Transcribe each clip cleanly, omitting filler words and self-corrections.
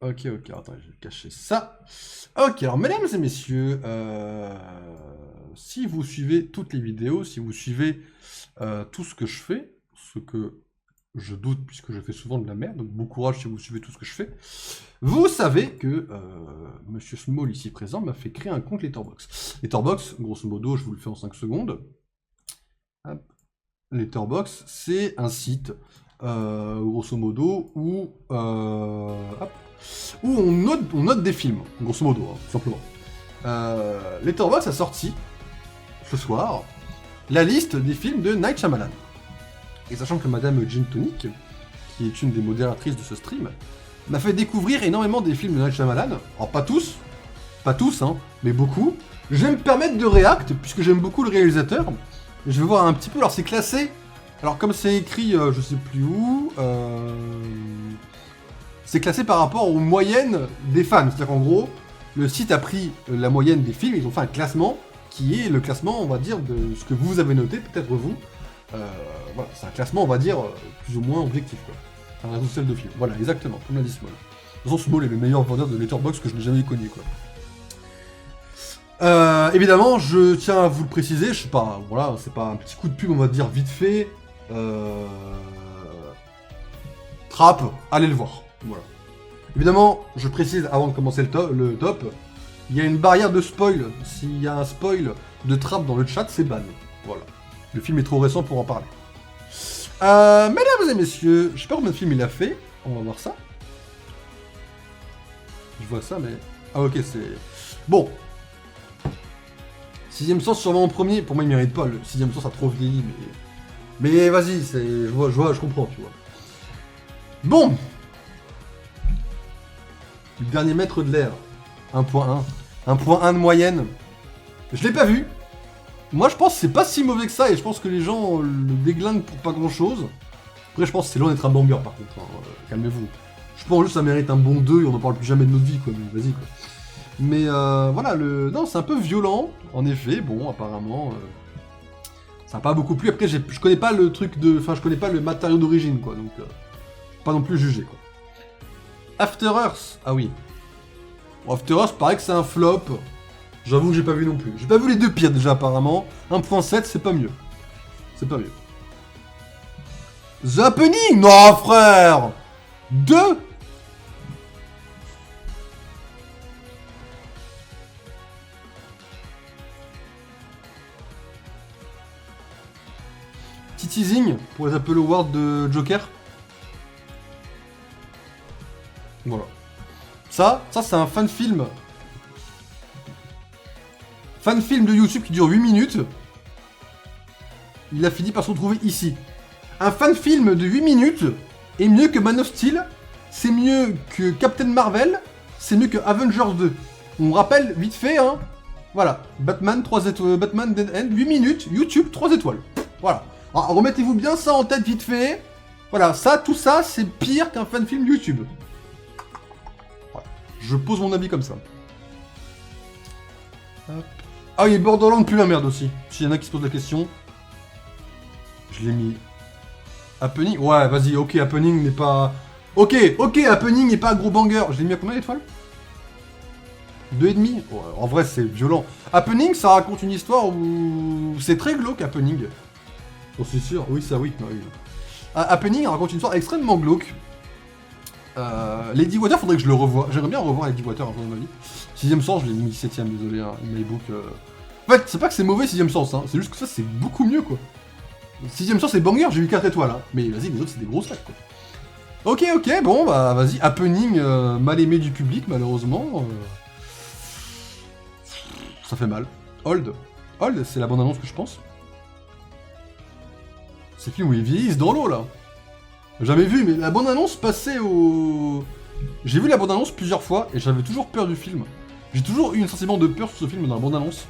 Ok, attends, je vais cacher ça. Ok, alors mesdames et messieurs, si vous suivez toutes les vidéos, si vous suivez tout ce que je fais, ce que je doute puisque je fais souvent de la merde, donc bon courage si vous suivez tout ce que je fais, vous savez que Monsieur Small ici présent m'a fait créer un compte Letterboxd. Letterboxd, grosso modo, je vous le fais en 5 secondes. Hop. Letterboxd, c'est un site, grosso modo, hop, où on note des films, grosso modo, hein, tout simplement. Letterboxd a sorti, ce soir, la liste des films de Night Shyamalan. Et sachant que Madame Gin Tonic, qui est une des modératrices de ce stream, m'a fait découvrir énormément des films de Night Shyamalan. Alors pas tous, hein, mais beaucoup. Je vais me permettre de react, puisque j'aime beaucoup le réalisateur. Je vais voir un petit peu, alors c'est classé. Alors comme c'est écrit, je sais plus où, c'est classé par rapport aux moyennes des fans. C'est-à-dire qu'en gros, le site a pris la moyenne des films, ils ont fait un classement qui est le classement, on va dire, de ce que vous avez noté, peut-être vous. Voilà, c'est un classement, on va dire, plus ou moins objectif, quoi. Un réseau social de films. Voilà, exactement, comme l'a dit Small. De toute façon, Small est le meilleur vendeur de Letterboxd que je n'ai jamais connu, quoi. Évidemment, je tiens à vous le préciser, je sais pas, voilà, c'est pas un petit coup de pub, on va dire vite fait. Trap, allez le voir. Voilà. Évidemment, je précise avant de commencer le top, il y a une barrière de spoil. S'il y a un spoil de Trap dans le chat, c'est ban. Voilà. Le film est trop récent pour en parler. Mesdames et messieurs, je sais pas combien de films il a fait, on va voir ça. Je vois ça, mais... Ah ok, c'est... Bon. Sixième sens sûrement en premier, pour moi il mérite pas, le sixième sens a trop vieilli, mais... Mais vas-y, c'est... je comprends, tu vois. Bon. Le dernier mètre de l'air. 1.1. 1.1 de moyenne. Je l'ai pas vu. Moi je pense que c'est pas si mauvais que ça, et je pense que les gens le déglinguent pour pas grand chose. Après je pense que c'est loin d'être un banger par contre, hein. Calmez-vous. Je pense juste que ça mérite un bon 2 et on en parle plus jamais de notre vie, quoi, mais vas-y, quoi. Mais voilà, non, c'est un peu violent, en effet, bon, apparemment, ça n'a pas beaucoup plu. Après, je connais pas le truc de... Enfin, je connais pas le matériau d'origine, quoi, donc... pas non plus juger, quoi. After Earth, ah oui. Bon, After Earth, paraît que c'est un flop. J'avoue que j'ai pas vu non plus. J'ai pas vu les deux pires, déjà, apparemment. 1.7, c'est pas mieux. C'est pas mieux. The Happening. Non, frère. 2. Petit teasing pour les Apple Awards de Joker. Voilà. Ça c'est un fan film. Fan film de YouTube qui dure 8 minutes. Il a fini par se retrouver ici. Un fan film de 8 minutes est mieux que Man of Steel. C'est mieux que Captain Marvel. C'est mieux que Avengers 2. On rappelle vite fait, hein. Voilà. Batman, 3 étoiles. Batman Dead End, 8 minutes. YouTube, 3 étoiles. Voilà. Alors, remettez-vous bien ça en tête vite fait. Voilà, ça, tout ça, c'est pire qu'un fan film YouTube. Voilà. Je pose mon avis comme ça. Hop. Ah oui, Borderlands plus la merde aussi. S'il y en a qui se posent la question. Je l'ai mis. Happening. Ouais, vas-y, ok, Happening n'est pas... Ok, Happening n'est pas un gros banger. Je l'ai mis à combien d'étoiles 2,5. Ouais, en vrai, c'est violent. Happening, ça raconte une histoire où... C'est très glauque, Happening. Oh, c'est sûr. Oui, ça, oui. Non, oui. Happening raconte une histoire extrêmement glauque. Lady Water, faudrait que je le revoie. J'aimerais bien revoir Lady Water avant de ma vie. Sixième sens, je l'ai mis 7ème, désolé, hein, MyBook. En fait, c'est pas que c'est mauvais sixième sens, hein, c'est juste que ça c'est beaucoup mieux quoi. Sixième sens c'est banger, j'ai eu 4 étoiles, hein. Mais vas-y, les autres c'est des grosses lacs quoi. Ok, bon bah vas-y, Happening, mal aimé du public malheureusement. Ça fait mal. Hold, c'est la bande annonce que je pense. C'est le film où ils vieillissent dans l'eau là. Jamais vu, mais la bande annonce passait au... J'ai vu la bande annonce plusieurs fois et j'avais toujours peur du film. J'ai toujours eu un sentiment de peur sur ce film dans la bande annonce.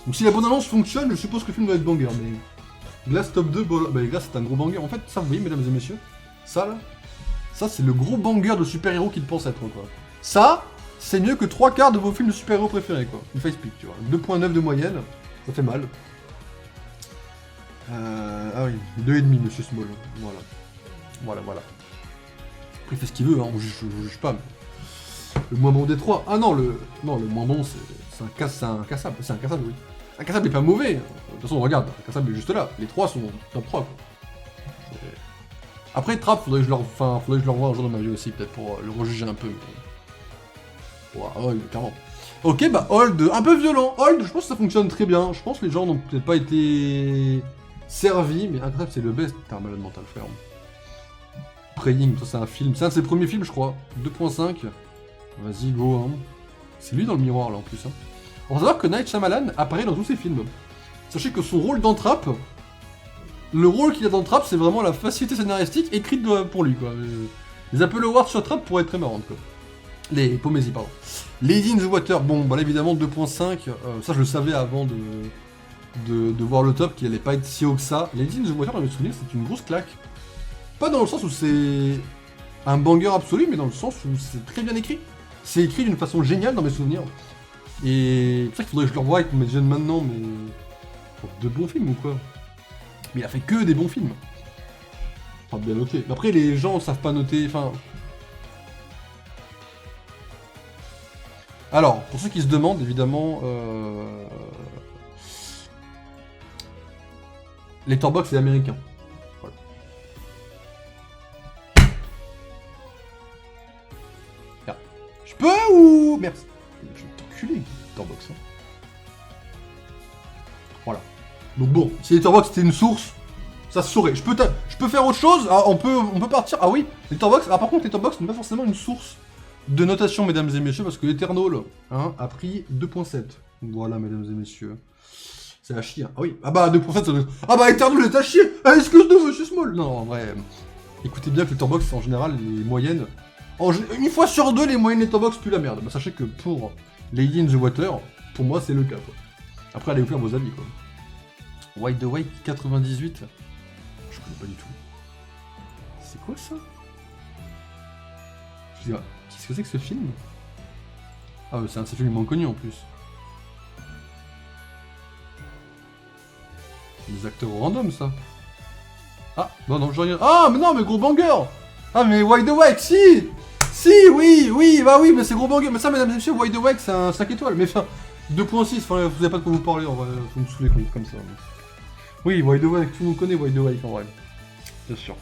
Donc si la bande annonce fonctionne, je suppose que le film doit être banger, mais... Glass top 2, bah Glass c'est un gros banger. En fait, ça vous voyez mesdames et messieurs, ça là, ça c'est le gros banger de super-héros qu'il pense être quoi. Ça, c'est mieux que 3 quarts de vos films de super-héros préférés quoi. Une face pick, tu vois. 2.9 de moyenne, ça fait mal. Ah oui, 2,5 Monsieur Small, voilà. Voilà. Après, il fait ce qu'il veut, hein, on juge pas. Mais... Le moins bon des trois. Ah non, le moins bon, c'est un cassable. C'est un cassable, oui. Un cassable est pas mauvais. De toute façon, regarde, un cassable est juste là. Les trois sont top 3, quoi. Après, Trap, faudrait que je le revoie un jour dans ma vie aussi, peut-être pour le rejuger un peu. Mais... Ouais, Hold, clairement. Ok, bah Hold, un peu violent. Hold, je pense que ça fonctionne très bien. Je pense que les gens n'ont peut-être pas été servis, mais Incassable, c'est le best. T'es un malade mental, frère. Praying, ça c'est un film. C'est un de ses premiers films, je crois. 2.5. Vas-y, go, hein. C'est lui dans le miroir, là, en plus. Hein. On va savoir que Night Shyamalan apparaît dans tous ses films. Sachez que son rôle dans Trap, le rôle qu'il a dans Trap, c'est vraiment la facilité scénaristique écrite pour lui, quoi. Les Apple Awards sur Trap pourraient être très marrantes, quoi. Les Pomésie, pardon. Lady in the Water, bon, bah là, évidemment, 2.5. Ça, je le savais avant de voir le top, qu'il allait pas être si haut que ça. Lady in the Water, dans mes souvenirs, c'est une grosse claque. Pas dans le sens où c'est un banger absolu, mais dans le sens où c'est très bien écrit. C'est écrit d'une façon géniale dans mes souvenirs. Et c'est pour ça qu'il faudrait que je le revoie avec mes jeunes maintenant, mais... Pour de bons films ou quoi? Mais il a fait que des bons films. Pas bien noté. Après, les gens savent pas noter, enfin... Alors, pour ceux qui se demandent, évidemment... Letterboxd est américain. Voilà. Ah. Je peux ou... Merci. Je vais t'enculer, Letterboxd. Hein. Voilà. Donc bon, si Letterboxd c'était une source, ça se saurait. Je peux faire autre chose. Ah, on peut partir. Ah oui, Letterboxd. Ah par contre, Letterboxd n'est pas forcément une source de notation, mesdames et messieurs, parce que Eternal hein, a pris 2.7. Voilà, mesdames et messieurs. C'est à chier. Ah oui. Ah bah 2.7, ça doit... Ah bah Eternal est à chier. Ah, excuse-nous, monsieur Small. Non, en vrai, écoutez bien que Letterboxd, en général, les moyennes... Une fois sur deux, les moyennes Letterboxd puent la merde. Bah sachez que pour Lady in the Water, pour moi, c'est le cas, quoi. Après, allez vous faire vos avis, quoi. Wide Awake 98. Je connais pas du tout. C'est quoi ça? Qu'est-ce que c'est que ce film? Ah, c'est un de ces films moins connus en plus. Des acteurs random, ça. Ah, non, je regarde. Ah, mais non, mais gros banger! Ah, mais Wide Awake, si! Si, oui, bah oui, mais c'est gros banger. Mais ça, mesdames et messieurs, Wide Awake, c'est un 5 étoiles. Mais enfin, 2.6, enfin, vous savez pas de quoi vous parlez, en vrai. Vous me saoulez comme ça. Mais... Oui, Wide Awake, tout le monde connaît Wide Awake, en vrai. Bien sûr.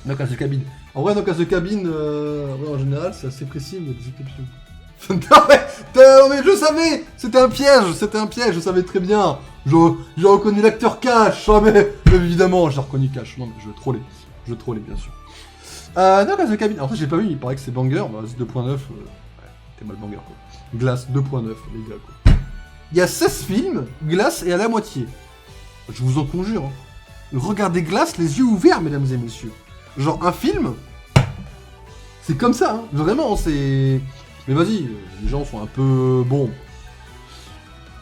Knock at the Cabin. En vrai, Knock at the Cabin, ouais, en général, c'est assez précis, mais il y a des exceptions. non, mais je savais! C'était un piège, je savais très bien. J'ai reconnu l'acteur Cash, oh, mais évidemment, j'ai reconnu Cash. Non, mais je trollais, bien sûr. Knock at the Cabin. Alors, ça, j'ai pas vu, il paraît que c'est banger, bah, c'est 2.9. Ouais, t'es mal banger, quoi. Glace 2.9, les gars, quoi. Il y a 16 films, Glace est à la moitié. Je vous en conjure. Hein. Regardez Glace les yeux ouverts, mesdames et messieurs. Genre, un film, c'est comme ça, hein. Vraiment, c'est... Mais vas-y, les gens sont un peu... Bon.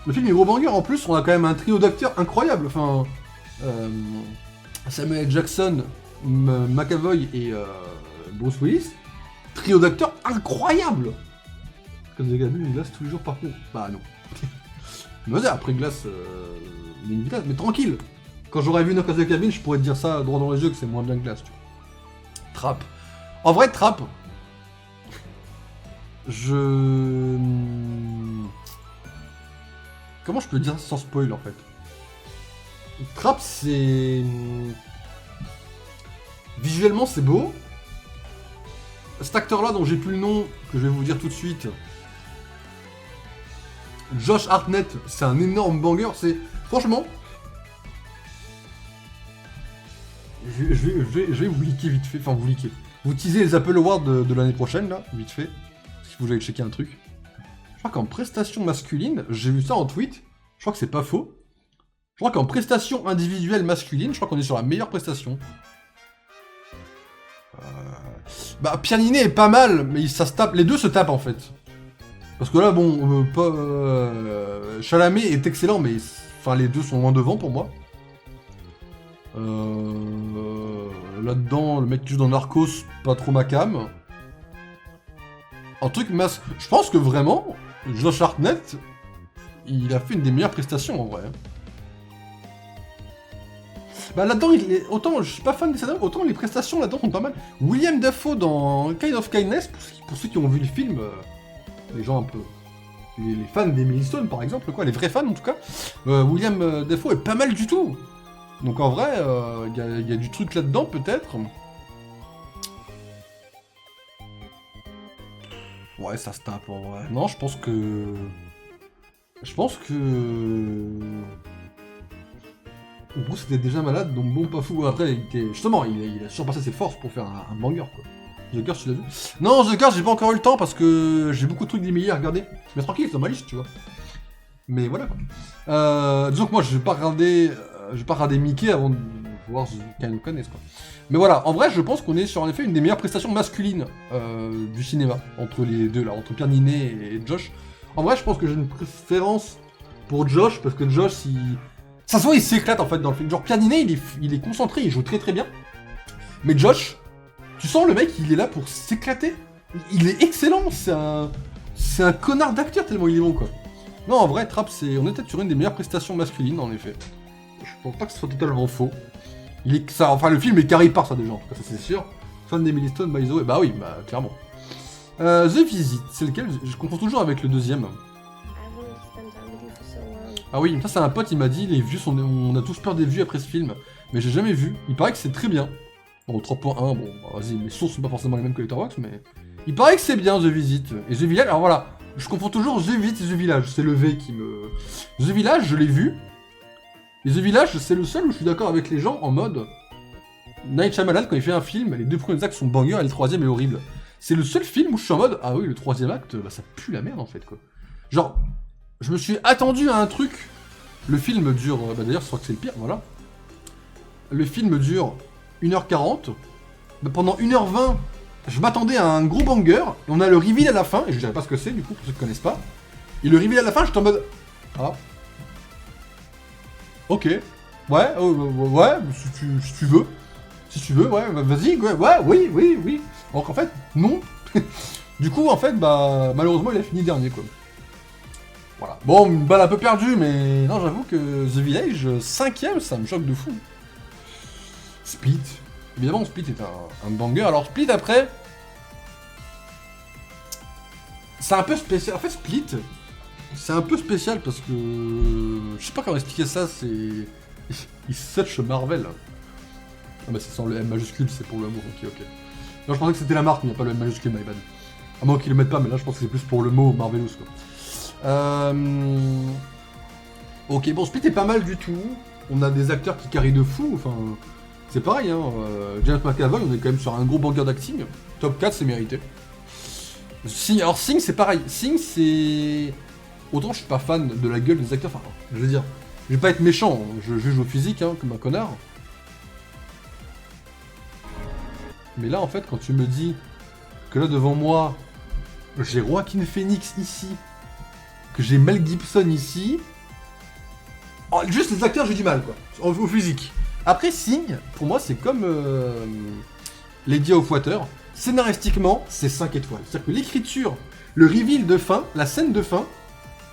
Le film est gros banger, en plus, on a quand même un trio d'acteurs incroyable. Enfin... Samuel Jackson, McAvoy et Bruce Willis. Trio d'acteurs incroyable. Comme des gars, Glace tous les jours, par contre. Bah, non. Mais vas-y, après Glace... il y a une Glace, mais tranquille. Quand j'aurais vu Knock at the Cabin, je pourrais te dire ça droit dans les yeux que c'est moins bien que Glace, tu vois. Trap. En vrai, Trap... Comment je peux dire ça sans spoil, en fait? Trap, c'est... Visuellement, c'est beau. Cet acteur-là, dont j'ai plus le nom, que je vais vous dire tout de suite... Josh Hartnett, c'est un énorme banger, c'est... Franchement... Je vais vous liker vite fait, enfin vous liker. Vous teasez les Apple Awards de l'année prochaine, là, vite fait. Parce que vous allez checker un truc. Je crois qu'en prestation masculine, j'ai vu ça en tweet, je crois que c'est pas faux. Je crois qu'en prestation individuelle masculine, je crois qu'on est sur la meilleure prestation. Bah, Pierre Niney est pas mal, mais ça se tape, les deux se tapent en fait. Parce que là, bon, Chalamet est excellent, mais enfin les deux sont loin devant pour moi. Là-dedans, le mec qui joue dans Narcos, pas trop ma cam. Un truc je pense que vraiment, Josh Hartnett, il a fait une des meilleures prestations en vrai. Bah là-dedans, autant je suis pas fan des scénarios, autant les prestations là-dedans sont pas mal. William Dafoe dans Kind of Kindness, pour ceux qui ont vu le film, les gens un peu... Les fans d'Emily Stone par exemple, quoi, les vrais fans en tout cas, William Dafoe est pas mal du tout. Donc en vrai, il y a du truc là-dedans peut-être. Ouais, ça se tape en vrai. Non, je pense que... Bruce était déjà malade, donc bon, pas fou. Après, justement, il a surpassé ses forces pour faire un banger, quoi. The Curse, tu l'as vu? Non, The Curse, j'ai pas encore eu le temps parce que j'ai beaucoup de trucs d'Emily à regarder. Mais tranquille, c'est dans ma liste, tu vois. Mais voilà, quoi. Disons que moi, je vais pas regarder Mickey avant de voir The Kind of Kindness, quoi. Mais voilà, en vrai, je pense qu'on est sur, en effet, une des meilleures prestations masculines du cinéma, entre les deux, là, entre Pierre Ninet et Josh. En vrai, je pense que j'ai une préférence pour Josh, parce que Josh, ça se voit, il s'éclate, en fait, dans le film. Genre, Pierre Ninet, il est concentré, il joue très très bien. Mais Josh, tu sens le mec, il est là pour s'éclater. Il est excellent, c'est un connard d'acteur tellement il est bon, quoi. Non, en vrai, Trapp, on est peut-être sur une des meilleures prestations masculines, en effet. Je pense pas que ce soit totalement faux. Enfin, le film est carré par ça, déjà, en tout cas, ça c'est sûr. Fan d'Emily Stone, by the way, bah oui, bah, clairement. The Visit, c'est lequel? Je confonds toujours avec le deuxième. Ah oui, ça c'est un pote, il m'a dit, les vieux on a tous peur des vieux après ce film. Mais j'ai jamais vu, il paraît que c'est très bien. Bon, 3.1, bon, bah, vas-y, mes sources sont pas forcément les mêmes que Letterboxd, mais... Il paraît que c'est bien, The Visit. Et The Village, alors voilà, je confonds toujours The Visit et The Village, c'est le V qui me... The Village, je l'ai vu. Et The Village, c'est le seul où je suis d'accord avec les gens en mode... Night Shyamalan, quand il fait un film, les deux premiers actes sont bangers et le troisième est horrible. C'est le seul film où je suis en mode, ah oui, le troisième acte, bah ça pue la merde en fait, quoi. Genre, je me suis attendu à un truc. Le film dure, bah d'ailleurs, je crois que c'est le pire, voilà. Le film dure 1h40. Bah, pendant 1h20, je m'attendais à un gros banger. Et on a le reveal à la fin, et je dirais pas ce que c'est, du coup, pour ceux qui connaissent pas. Et le reveal à la fin, j'étais en mode... Ah. Ok. Ouais, ouais, si tu veux. Si tu veux, ouais, vas-y, ouais, oui. Donc en fait, non. Du coup, en fait, bah, malheureusement, il a fini dernier, quoi. Voilà. Bon, une balle un peu perdue, mais non, j'avoue que The Village, 5ème, ça me choque de fou. Split. Évidemment, Split est un banger. Alors, Split, après... C'est un peu spécial. En fait, Split, c'est un peu spécial parce que... Je sais pas comment expliquer ça, c'est... Il such Marvel. Ah bah c'est sans le M majuscule, c'est pour l'amour, ok. Non, je pensais que c'était la marque, mais il n'y a pas le M majuscule, my bad. À moins qu'ils le mettent pas, mais là je pense que c'est plus pour le mot Marvelous, quoi. Ok, bon, Split est pas mal du tout. On a des acteurs qui carrient de fou, enfin... C'est pareil, hein. James McAvoy, on est quand même sur un gros banger d'acting. Top 4, c'est mérité. Alors Sing, c'est pareil. Sing, c'est... Autant je suis pas fan de la gueule des acteurs, enfin, je veux dire... Je vais pas être méchant, je juge au physique, hein, comme un connard. Mais là, en fait, quand tu me dis que là, devant moi, j'ai Joaquin Phoenix ici, que j'ai Mel Gibson ici... Oh, juste les acteurs, j'ai du mal, quoi, au physique. Après, Sing, pour moi, c'est comme Lady of Water. Scénaristiquement, c'est 5 étoiles. C'est-à-dire que l'écriture, le reveal de fin, la scène de fin,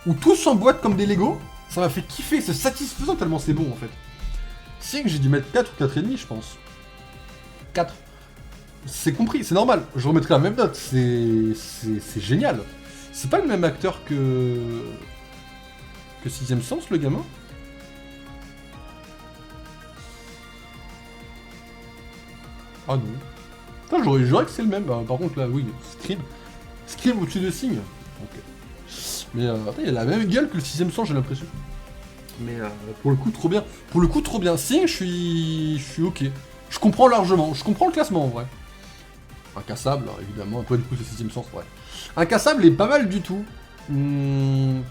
où tout s'emboîte comme des Legos, ça m'a fait kiffer, c'est satisfaisant tellement c'est bon, en fait. Sing, j'ai dû mettre 4 ou 4,5, je pense. 4. C'est compris, c'est normal. Je remettrai la même note. C'est génial. C'est pas le même acteur que Sixième Sens, le gamin. Ah non. Putain, j'aurais juré que c'est le même. Bah, par contre, là, oui, Scream au-dessus de Sing. Ok. Mais attends, il a la même gueule que le Sixième Sens, j'ai l'impression. Mais pour le coup, trop bien. Pour le coup, trop bien. Sing, je suis ok. Je comprends largement. Je comprends le classement, en vrai. Incassable, évidemment, un peu du coup c'est Sixième Sens, ouais. Incassable est pas mal du tout. Il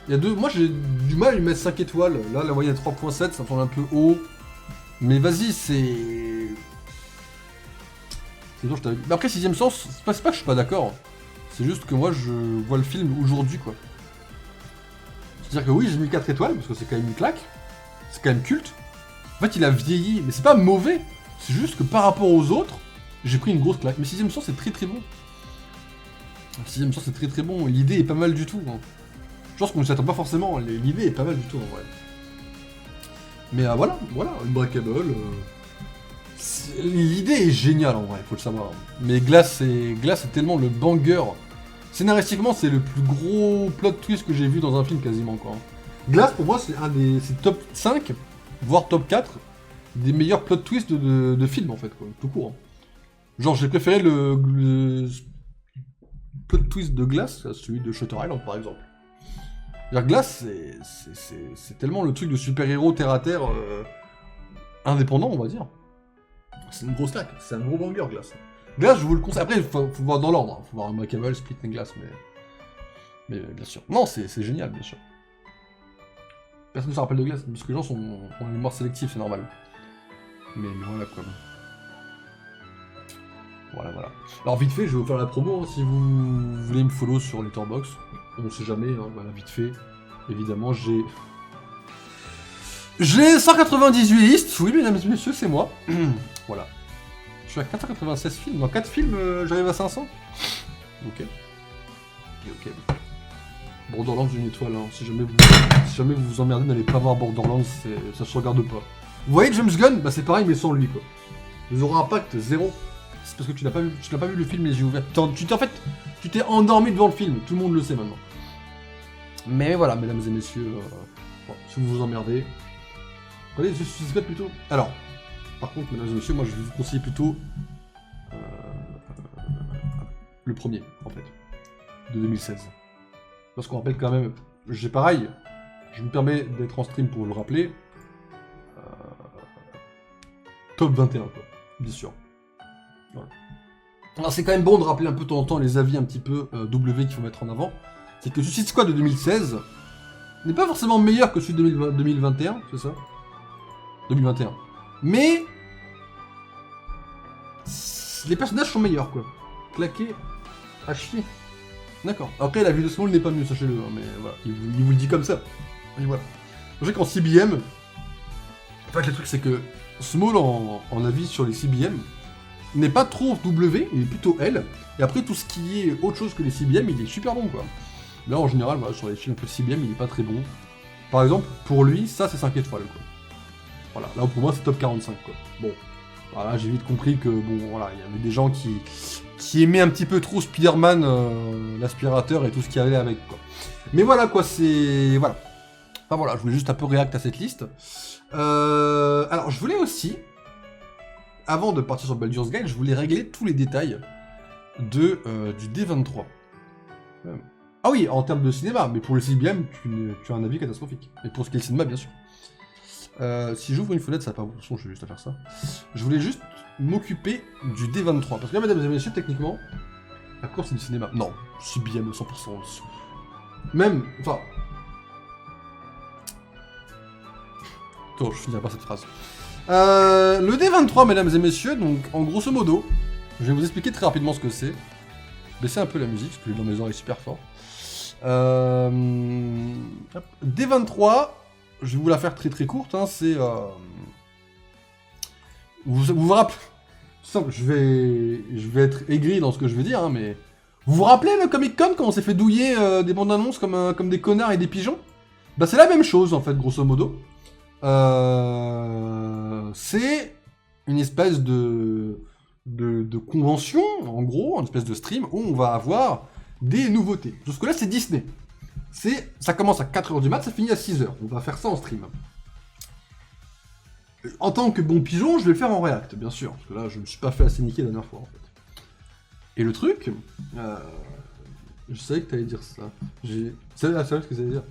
y a deux... Moi j'ai du mal à lui mettre 5 étoiles. Là la moyenne est 3.7, ça me semble un peu haut. Mais vas-y, c'est... C'est sûr, je t'avais dit. Mais après Sixième Sens, c'est pas que je suis pas d'accord. C'est juste que moi je vois le film aujourd'hui, quoi. C'est-à-dire que oui, j'ai mis 4 étoiles, parce que c'est quand même une claque. C'est quand même culte. En fait il a vieilli, mais c'est pas mauvais. C'est juste que par rapport aux autres, j'ai pris une grosse claque. Mais Sixième Sens, c'est très très bon. Sixième Sens, c'est très très bon. L'idée est pas mal du tout. Hein. Je pense qu'on ne s'y attend pas forcément. L'idée est pas mal du tout en vrai. Mais voilà, Unbreakable. L'idée est géniale en vrai, faut le savoir. Mais Glass est tellement le banger. Scénaristiquement, c'est le plus gros plot twist que j'ai vu dans un film quasiment quoi. Glass pour moi c'est c'est top 5, voire top 4 des meilleurs plot twists de films en fait quoi, tout court. Genre j'ai préféré le plot twist de Glass à celui de Shutter Island par exemple. Glass c'est tellement le truc de super-héros terre à terre indépendant on va dire. C'est une grosse claque, c'est un gros banger Glass. Glass, je vous le conseille. Après, il faut voir dans l'ordre. Il faut voir Unbreakable, Split et Glass, mais bien sûr. Non, c'est génial, bien sûr. Personne ne se rappelle de Glass, parce que les gens ont une mémoire sélective, c'est normal. Mais voilà quoi. Voilà. Alors vite fait, je vais vous faire la promo, hein, si vous voulez me follow sur Letterboxd. On sait jamais, hein, voilà, vite fait. Évidemment, j'ai 198 listes, oui mesdames et messieurs, c'est moi. Voilà. Je suis à 496 films. Dans 4 films, j'arrive à 500. Ok. Borderlands, une étoile. Hein. Si jamais vous vous emmerdez, n'allez pas voir Borderlands, ça se regarde pas. Vous voyez James Gunn, bah c'est pareil, mais sans lui, quoi. Vous aurez un impact zéro. C'est parce que tu n'as pas vu le film les yeux ouverts. Tu t'es endormi devant le film. Tout le monde le sait maintenant. Mais voilà, mesdames et messieurs, bon, si vous vous emmerdez, regardez The Suicide Squad plutôt. Alors. Par contre, mesdames et messieurs, moi je vais vous conseiller plutôt le premier, en fait, de 2016. Parce qu'on rappelle quand même, je me permets d'être en stream pour le rappeler, top 21, quoi, bien sûr. Voilà. Alors c'est quand même bon de rappeler un peu de temps en temps les avis un petit peu W qu'il faut mettre en avant. C'est que Suicide Squad de 2016 n'est pas forcément meilleur que celui de 2021, c'est ça 2021. Mais les personnages sont meilleurs quoi. Claqué à chier. D'accord. Après la vue de Small n'est pas mieux, sachez-le, hein, mais voilà, il vous le dit comme ça. Et voilà. Je sais qu'en CBM, en fait le truc c'est que Small en avis sur les CBM n'est pas trop W, il est plutôt L. Et après tout ce qui est autre chose que les CBM, il est super bon quoi. Là en général, voilà, sur les films un peu CBM, il est pas très bon. Par exemple, pour lui, ça c'est 5 étoiles quoi. Voilà, là pour moi c'est top 45 quoi. Bon, voilà, j'ai vite compris que bon voilà, il y avait des gens qui aimaient un petit peu trop Spider-Man, l'aspirateur et tout ce qui allait avec quoi. Mais voilà quoi, c'est... Voilà. Enfin voilà, je voulais juste un peu react à cette liste. Alors je voulais aussi, avant de partir sur Baldur's Gate, je voulais régler tous les détails du D23. Ah oui, en termes de cinéma, mais pour le CBM, tu as un avis catastrophique. Et pour ce qui est le cinéma, bien sûr. Si j'ouvre une fenêtre, ça va pas... De toute façon, je vais juste à faire ça. Je voulais juste m'occuper du D23. Parce que là, mesdames et messieurs, techniquement, la course c'est du cinéma. Non, CBM 100%. Même, enfin... Attends, je finirai pas cette phrase. Le D23, mesdames et messieurs, donc en grosso modo, je vais vous expliquer très rapidement ce que c'est. Baissez un peu la musique, parce que dans mes oreilles super fort. D23, je vais vous la faire très très courte, hein, c'est... Vous rappelez... Simple, je vais être aigri dans ce que je vais dire, hein, mais... Vous vous rappelez le Comic Con quand on s'est fait douiller des bandes annonces comme des connards et des pigeons? Bah c'est la même chose en fait, grosso modo. C'est une espèce de convention, en gros, une espèce de stream, où on va avoir des nouveautés. Jusque là c'est Disney. Ça commence à 4h du mat, ça finit à 6h. On va faire ça en stream. En tant que bon pigeon, je vais le faire en react, bien sûr. Parce que là, je me suis pas fait assez niquer la dernière fois, en fait. Et le truc... je savais que t'allais dire ça. C'est vrai ce que ça veut dire.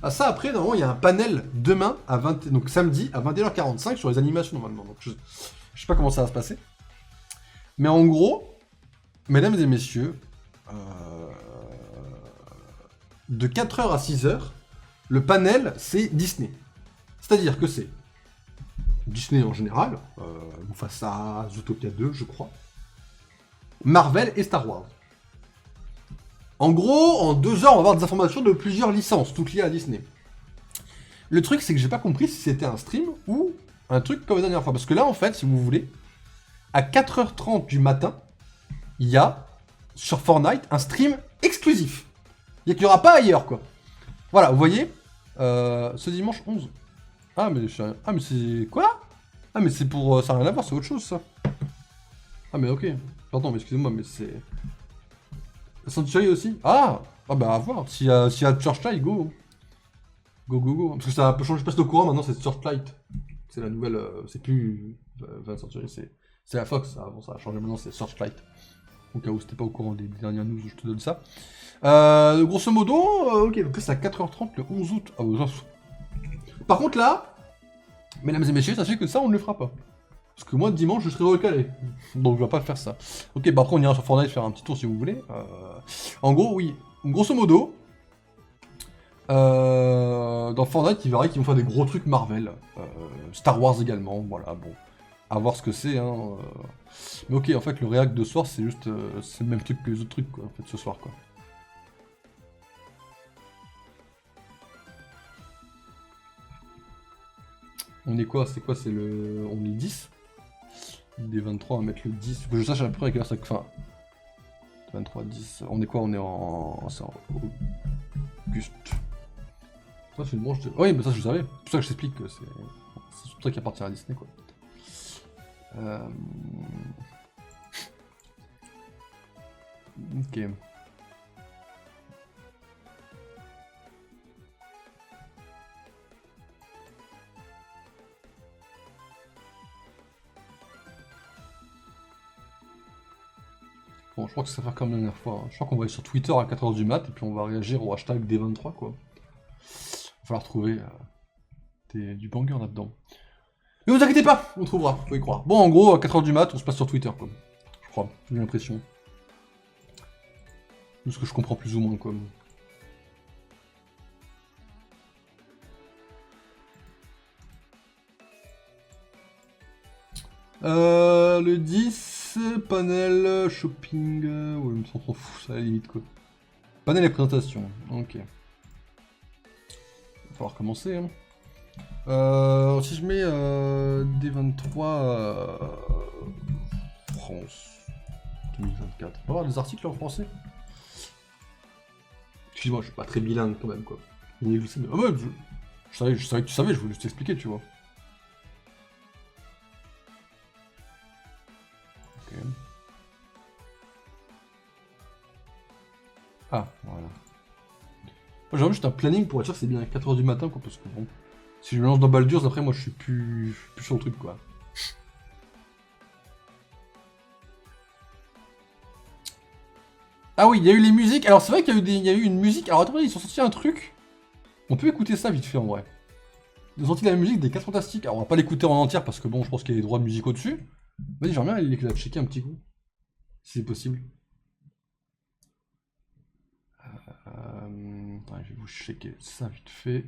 Ah ça, après, normalement, il y a un panel demain, donc samedi, à 21h45 sur les animations, normalement. Donc, je sais pas comment ça va se passer. Mais en gros, mesdames et messieurs, de 4h à 6h, le panel, c'est Disney. C'est-à-dire que c'est Disney en général, Mufasa, Zootopia 2, je crois, Marvel et Star Wars. En gros, en 2 heures, on va avoir des informations de plusieurs licences, toutes liées à Disney. Le truc, c'est que j'ai pas compris si c'était un stream ou un truc comme la dernière fois. Parce que là, en fait, si vous voulez, à 4h30 du matin, il y a, sur Fortnite, un stream exclusif. Il n'y aura pas ailleurs, quoi. Voilà, vous voyez, Ce dimanche 11. Ah, mais ah, mais c'est... Quoi? Ah, mais c'est pour... ça n'a rien à voir, c'est autre chose, ça. Ah, mais ok. Pardon, mais excusez-moi, mais c'est... Sanctuary aussi? Ah! Ah bah, à voir. S'il y a Torchlight, go. Go, go, go. Parce que ça a un peu changé, je passe au courant, maintenant c'est Torchlight. C'est la nouvelle... c'est plus... 20 Century, c'est la Fox. Avant, ça a changé, maintenant c'est Torchlight. Au cas où c'était pas au courant des dernières news, je te donne ça. Grosso modo, ok, donc là c'est à 4h30 le 11 août. Ah, bah, par contre là, mesdames et messieurs, sachez que ça on ne le fera pas. Parce que moi dimanche je serai recalé. Donc je vais pas faire ça. Ok, bah après on ira sur Fortnite faire un petit tour si vous voulez. En gros, oui. Grosso modo, dans Fortnite, il verrait qu'ils vont faire des gros trucs Marvel. Star Wars également, voilà, bon. À voir ce que c'est, hein. Mais ok, en fait, le React de ce soir, c'est juste... c'est le même truc que les autres trucs, quoi, en fait, ce soir, quoi. On est quoi? C'est quoi? C'est le... On est 10? Des 23, on va mettre le 10. Que je sache à peu près à quelle heure ça... Enfin... 23, 10... On est quoi? On est en... C'est en... Auguste. Ça, c'est une branche de... Oui, mais ça, je savais. C'est pour ça que je t'explique que c'est... C'est tout ça qui appartient à Disney, quoi. Ok. Bon, je crois que ça va faire comme la dernière fois, hein. Je crois qu'on va aller sur Twitter à 4h du mat et puis on va réagir au hashtag D23, quoi. Il va falloir trouver du banger là-dedans. Mais vous inquiétez pas, on trouvera, faut y croire. Bon, en gros, à 4h du mat, on se passe sur Twitter, quoi. Je crois, j'ai l'impression. De ce que je comprends plus ou moins, quoi. Le 10, panel, shopping... ouais, on s'en fout, ça à la limite, quoi. Panel et présentation, ok. Il va falloir commencer, hein. Si je mets D23 France 2024, on va voir des articles en français. Excuse-moi, je suis pas très bilingue quand même, quoi. On est glissé, mais... Ah ouais, je savais que tu savais, je voulais juste t'expliquer, tu vois. Ok. Ah, voilà. Moi, j'ai vraiment juste un planning pour être sûr que c'est bien à 4h du matin, quoi, parce que bon... Si je me lance dans Baldur's, après, moi, je suis plus sur le truc, quoi. Ah oui, il y a eu les musiques. Alors, c'est vrai qu'il y a eu une musique. Alors, attendez, ils ont sorti un truc. On peut écouter ça vite fait, en vrai. Ils ont sorti la musique des 4 Fantastiques. Alors, on va pas l'écouter en entière, parce que bon, je pense qu'il y a les droits de musique au-dessus. Vas-y, j'aimerais bien la checker un petit coup. Si c'est possible. Ouais, je vais vous checker ça vite fait.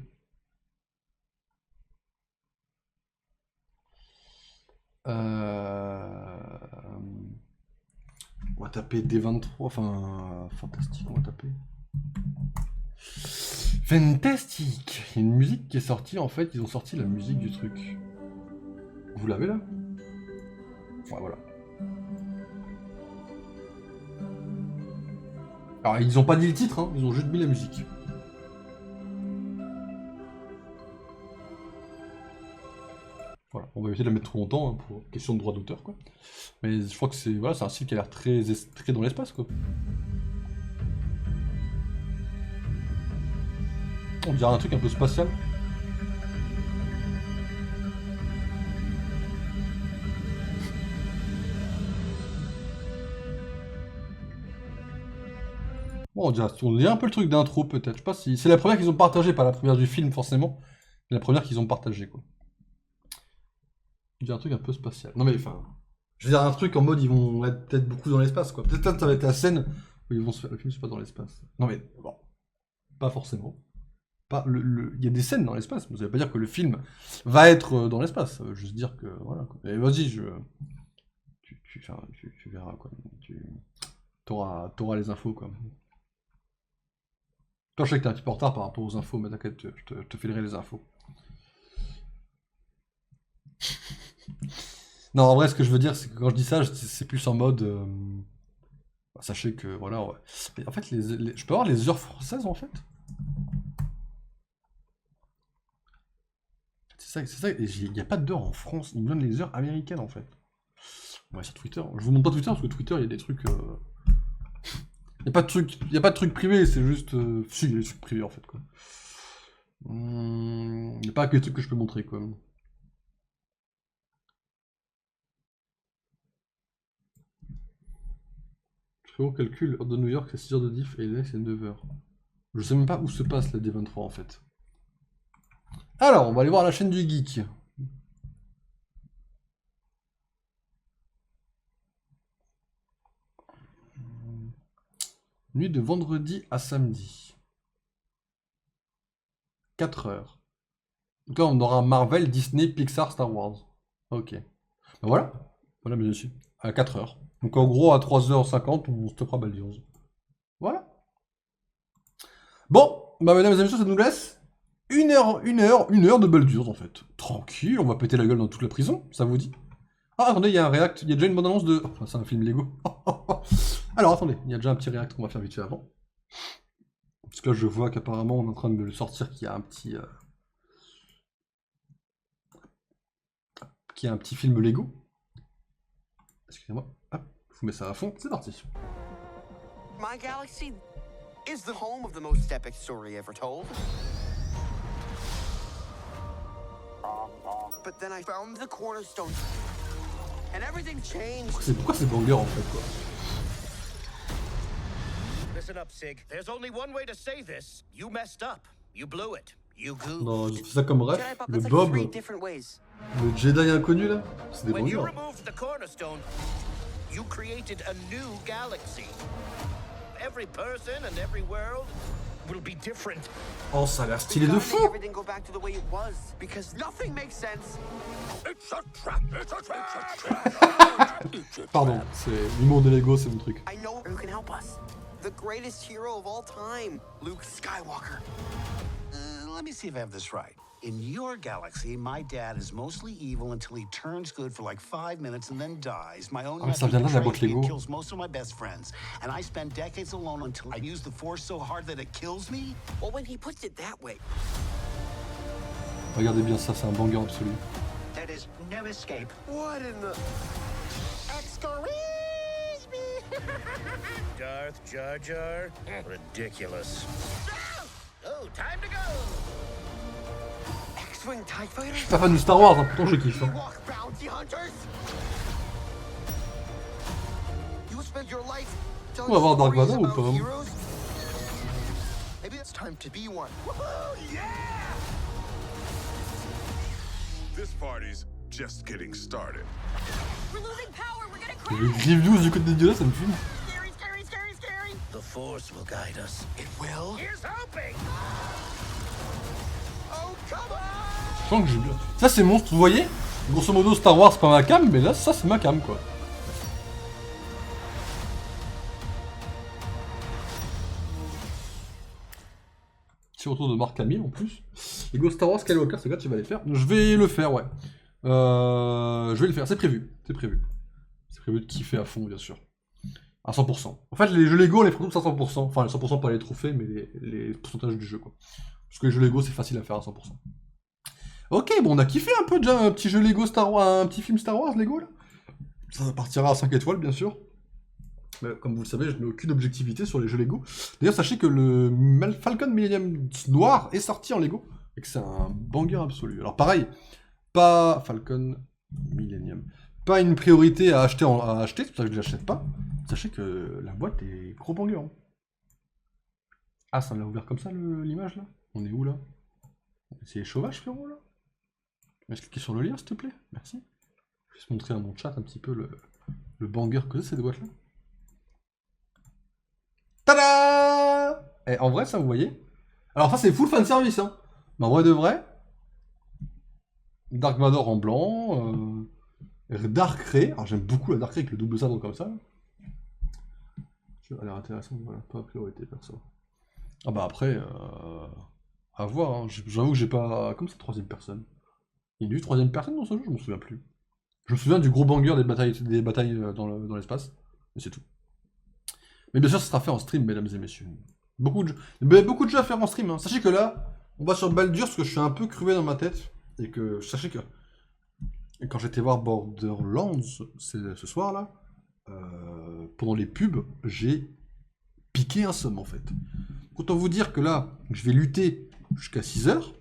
On va taper D23, enfin fantastique, on va taper. Fantastique. Il y a une musique qui est sortie, en fait, ils ont sorti la musique du truc. Vous l'avez là? Ouais, voilà. Alors, ils ont pas dit le titre, hein, ils ont juste mis la musique. Voilà, on va éviter de la mettre trop longtemps, hein, pour question de droit d'auteur, quoi. Mais je crois que c'est voilà, c'est un style qui a l'air très dans l'espace, quoi. On dirait un truc un peu spatial. Bon, on dirait un peu le truc d'intro, peut-être. Je sais pas si... C'est la première qu'ils ont partagée, pas la première du film, forcément. C'est la première qu'ils ont partagée, quoi. On dirait un truc un peu spatial. Non mais, enfin... Je veux dire, un truc en mode, ils vont être peut-être beaucoup dans l'espace, quoi. Peut-être ça va être la scène où ils vont se faire... Le film se passe dans l'espace. Non mais, bon. Pas forcément. Pas Il y a des scènes dans l'espace, mais ça veut pas dire que le film va être dans l'espace. Ça veut juste dire que, voilà, quoi. Et vas-y, tu verras, quoi. T'auras les infos, quoi. Toi, je sais que t'es un petit peu en retard par rapport aux infos, mais t'inquiète, je te filerai les infos. Non, en vrai, ce que je veux dire, c'est que quand je dis ça, c'est plus en mode... sachez que, voilà, ouais. Mais en fait, je peux avoir les heures françaises, en fait? C'est ça, il n'y a pas d'heure en France, ils me donnent les heures américaines en fait. Ouais, sur Twitter. Je vous montre pas Twitter parce que Twitter, il y a des trucs. Il n'y a pas de trucs privés, c'est juste. Si, il y a des trucs privés en fait quoi. Il n'y a pas que des trucs que je peux montrer quoi. Je fais au calcul, heure de New York c'est 6 heures de diff et là c'est 9 heures. Je sais même pas où se passe la D23 en fait. Alors, on va aller voir la chaîne du geek. Nuit de vendredi à samedi. 4 heures. Donc là, on aura Marvel, Disney, Pixar, Star Wars. Ok. Ben voilà. Voilà, mes messieurs. À 4 heures. Donc en gros, à 3h50, on stoppera Baldur's. Voilà. Bon, bah mesdames et messieurs, ça nous laisse une heure de Baldur's en fait. Tranquille, on va péter la gueule dans toute la prison, ça vous dit? Ah, attendez, il y a un react, il y a déjà une bande-annonce de... Enfin, c'est un film Lego. Alors, attendez, il y a déjà un petit react qu'on va faire vite fait avant. Parce que là, je vois qu'apparemment, on est en train de me le sortir, qu'il y a un petit... qu'il y a un petit film Lego. Excusez-moi. Hop, je vous mets ça à fond, c'est parti. My galaxy is the home of the most epic story ever told. But then I found the cornerstone. And everything changed. Pourquoi c'est banger en fait quoi? Listen up, Sig. There's only one way to say this. You messed up. You blew it. You goofed. Non, j'ai fait ça comme ref. Jedi Pop, Le that's like Bob, 3 different ways. le Jedi inconnu là, c'est des When you bangers. removed the cornerstone, you created a new galaxy. Every person and every world will be different. Oh, ça a l'air stylé de Gotta fou. make everything go back to the way it was, because nothing makes sense. It's a trap. It's a trap. Pardon, c'est l'humour de Lego, c'est mon truc. I know who can help us. The greatest hero of all time, Luke Skywalker. Let me see if I have this right. In your galaxy, my dad is mostly evil until he turns good for like 5 minutes and then dies. My own ça nephew vient de la betrays boîte me Lego. and kills most of my best friends. And I spend decades alone until I use the Force so hard that it kills me. Well, when he puts it that way, Regardez bien ça, c'est un banger absolu. There is no escape. what in the... Excuse me. Darth Jar Jar. Ridiculous. Oh, time to go. X-Wing TIE Fighters? Je suis pas fan de Star Wars, hein, pourtant je kiffe. Hein. Ewok bounty hunters? You spent your life telling On va voir Dark stories Vador ou about pas? heroes? Maybe it's time to be one. Woohoo, yeah! This party's just getting started. We're losing power. We're gonna Les crash. reviews du côté de Dieu, ça me fume. Scary, scary, scary, scary. The Force will guide us. It will? Here's hoping. Oh, come on! Je sens que j'ai bien. Ça c'est monstre, vous voyez? Grosso modo Star Wars c'est pas ma cam, mais là ça c'est ma cam quoi. Petit retour de Marc Hamill en plus. Lego Star Wars Skywalker, c'est quoi tu vas les faire? Je vais le faire, ouais. Je vais le faire, c'est prévu. C'est prévu. C'est prévu de kiffer à fond, bien sûr. À 100%. En fait, les jeux Lego, on les fait tous à 100%. Enfin, les 100% pas les trophées, mais les pourcentages du jeu, quoi. Parce que les jeux Lego, c'est facile à faire à 100%. Ok, bon, on a kiffé un peu déjà un petit jeu Lego Star Wars, un petit film Star Wars Lego, là. Ça partira à 5 étoiles, bien sûr. Mais comme vous le savez, je n'ai aucune objectivité sur les jeux Lego. D'ailleurs, sachez que le Falcon Millennium Noir est sorti en Lego. Et que c'est un banger absolu. Alors pareil, pas Falcon Millennium. Pas une priorité à acheter, c'est pour ça que je ne l'achète pas. Sachez que la boîte est gros banger. Hein. Ah, ça me l'a ouvert comme ça l'image là? On est où là? C'est Chauvage, frérot là? Tu vas cliquer sur le lien, s'il te plaît? Merci. Je vais juste montrer à mon chat un petit peu le banger que c'est cette boîte là. Tada! Et en vrai, ça vous voyez? Alors ça c'est full fan service, hein. Mais en vrai de vrai, Dark Vador en blanc, Dark Ray. Alors j'aime beaucoup la Dark Ray avec le double sabre comme ça. Ça a l'air intéressant, voilà, pas priorité perso. Ah bah après, à voir, hein. J'avoue que j'ai pas... Comme c'est troisième personne. Il y a eu troisième personne dans ce jeu, je m'en souviens plus. Je me souviens du gros banger des batailles dans l'espace, mais c'est tout. Mais bien sûr, ça sera fait en stream, mesdames et messieurs. Beaucoup de jeux à faire en stream. Hein. Sachez que là, on va sur Baldur's parce que je suis un peu crevé dans ma tête. Et que sachez que quand j'étais voir Borderlands ce soir-là, pendant les pubs, j'ai piqué un somme en fait. Autant vous dire que là, je vais lutter jusqu'à 6h.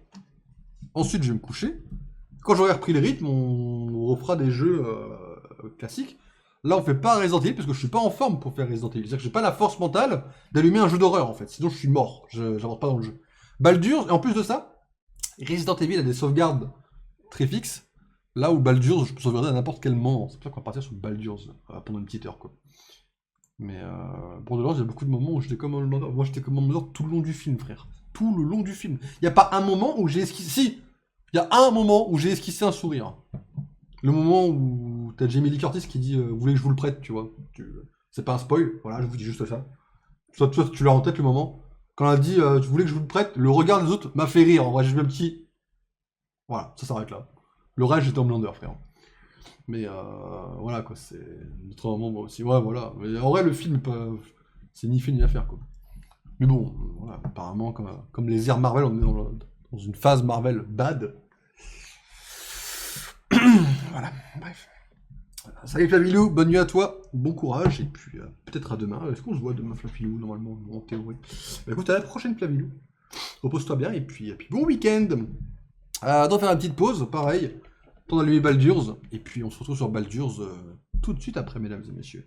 Ensuite, je vais me coucher. Quand j'aurai repris le rythme, on refera des jeux classiques. Là, on fait pas Resident Evil parce que je suis pas en forme pour faire Resident Evil. C'est-à-dire que j'ai pas la force mentale d'allumer un jeu d'horreur en fait. Sinon, je suis mort. J'avance pas dans le jeu. Baldur's, et en plus de ça, Resident Evil a des sauvegardes très fixes. Là où Baldur's, je peux sauvegarder à n'importe quel moment. C'est pour ça qu'on va partir sur Baldur's pendant une petite heure quoi. Mais Borderlands, il y a beaucoup de moments où j'étais comme Homelander. Moi, j'étais comme Homelander tout le long du film, frère. Tout le long du film. Il n'y a pas un moment où j'ai esquissé... Si, il y a un moment où j'ai esquissé un sourire. Le moment où t'as Jamie Lee Curtis qui dit vous voulez que je vous le prête, tu vois. C'est pas un spoil, voilà, je vous dis juste ça. Soit tu l'as en tête le moment. Quand elle a dit tu voulais que je vous le prête, le regard des autres m'a fait rire. En vrai, j'ai vu un petit... Voilà, ça s'arrête là. Le reste, j'étais Homelander, frère. Mais voilà quoi, c'est notre moment moi aussi. Ouais, voilà. Mais en vrai, le film, c'est ni fait ni à faire quoi. Mais bon, voilà, apparemment, comme les airs Marvel, on est dans une phase Marvel bad. Voilà, bref. Salut Flavilou, bonne nuit à toi, bon courage, et puis peut-être à demain. Est-ce qu'on se voit demain, Flavilou, normalement, en théorie? Bah écoute, à la prochaine, Flavilou. Repose-toi bien, et puis bon week-end. On va faire une petite pause, pareil. Temps d'allumer Baldur's, et puis on se retrouve sur Baldur's tout de suite après, mesdames et messieurs.